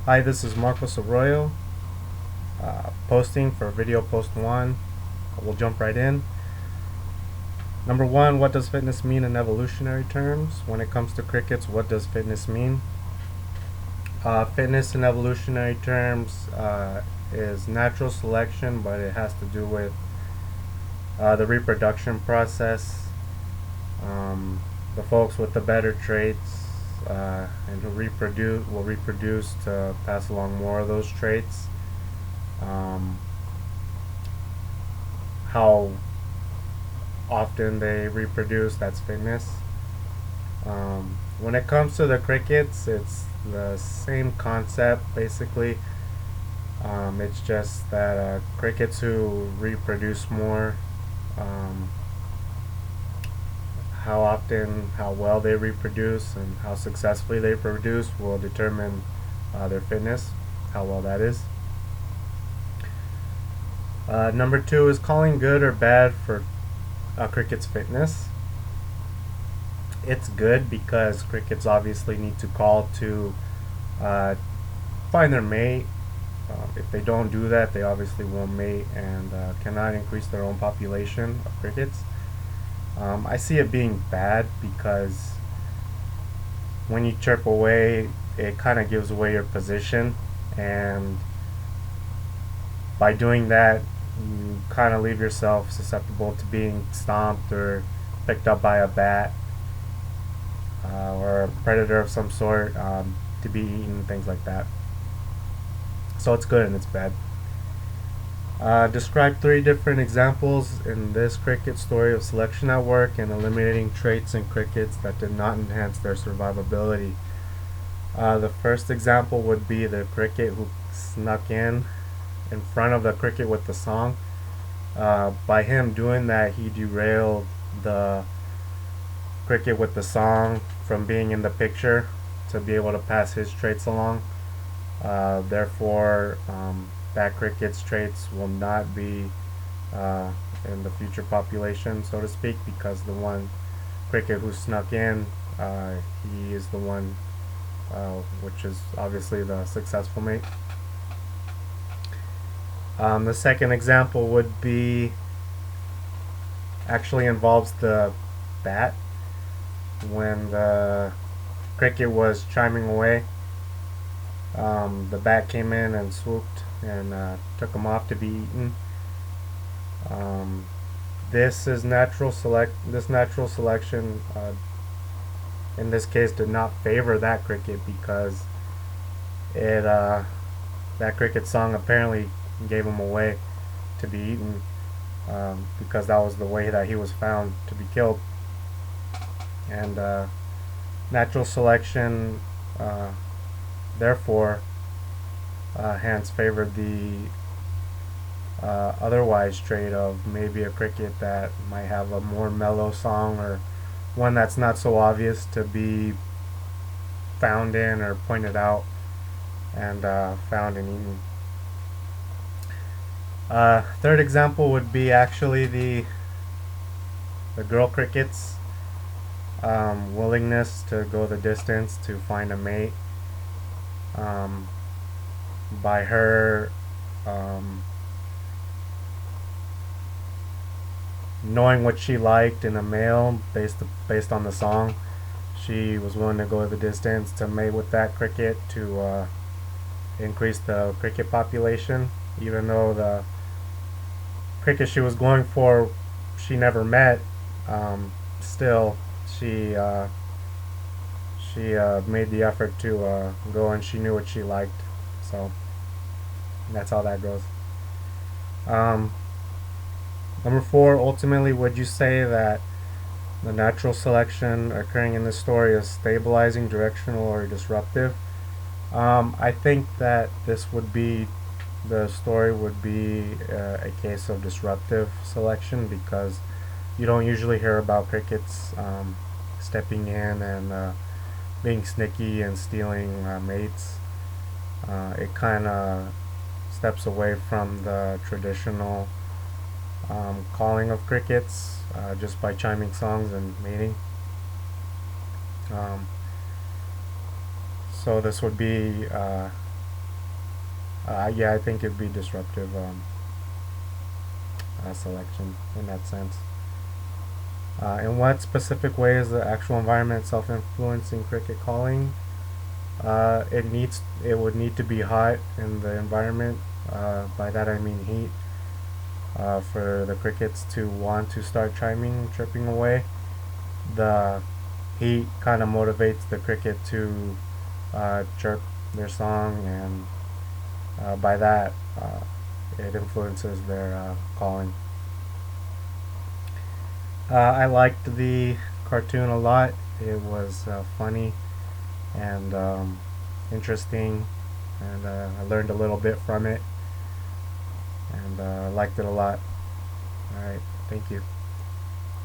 Hi, this is Marcos Arroyo, posting for video post 1. We'll jump right in. Number 1, what does fitness mean in evolutionary terms? When it comes to crickets, what does fitness mean? Fitness in evolutionary terms is natural selection, but it has to do with the reproduction process. The folks with the better traits and who will reproduce to pass along more of those traits. How often they reproduce, that's fitness. When it comes to the crickets, it's the same concept basically. It's just that crickets who reproduce more, um, how often, how well they reproduce, and how successfully they produce will determine their fitness, how well that is. Number 2 is calling good or bad for cricket's fitness. It's good because crickets obviously need to call to uh, find their mate. If they don't do that, they obviously won't mate and cannot increase their own population of crickets. I see it being bad because when you chirp away, it kind of gives away your position, and by doing that, you kind of leave yourself susceptible to being stomped or picked up by a bat or a predator of some sort, to be eaten, things like that. So it's good and it's bad. Describe 3 different examples in this cricket story of selection at work and eliminating traits in crickets that did not enhance their survivability. The first example would be the cricket who snuck in front of the cricket with the song. By him doing that, he derailed the cricket with the song from being in the picture to be able to pass his traits along. Therefore, that cricket's traits will not be in the future population, so to speak, because the one cricket who snuck in, he is the one which is obviously the successful mate. The second example would be actually involves the bat. When the cricket was chiming away, the bat came in and swooped and took him off to be eaten. Um, this natural selection in this case did not favor that cricket because it that cricket song apparently gave him away to be eaten, because that was the way that he was found to be killed. And natural selection, therefore, hence favored the otherwise trait of maybe a cricket that might have a more mellow song, or one that's not so obvious to be found in or pointed out and found and eaten. Third example would be actually the girl cricket's willingness to go the distance to find a mate. Um, by her knowing what she liked in a male based on the song, she was willing to go the distance to mate with that cricket to increase the cricket population, even though the cricket she was going for she never met. Still, she made the effort to go, and she knew what she liked. So that's how that goes. Um, Number 4, ultimately, would you say that the natural selection occurring in this story is stabilizing, directional, or disruptive? I think that the story would be a case of disruptive selection, because you don't usually hear about crickets stepping in and being sneaky and stealing mates. It kind of steps away from the traditional calling of crickets just by chiming songs and mating. Um, so this would be Yeah, I think it'd be disruptive selection in that sense. In what specific way is the actual environment self-influencing cricket calling? It would need to be hot in the environment. By that I mean heat. For the crickets to want to start chiming, chirping away, the heat kind of motivates the cricket to chirp their song, and by that, it influences their calling. I liked the cartoon a lot. It was funny and interesting, and I learned a little bit from it, and I liked it a lot. All right, thank you.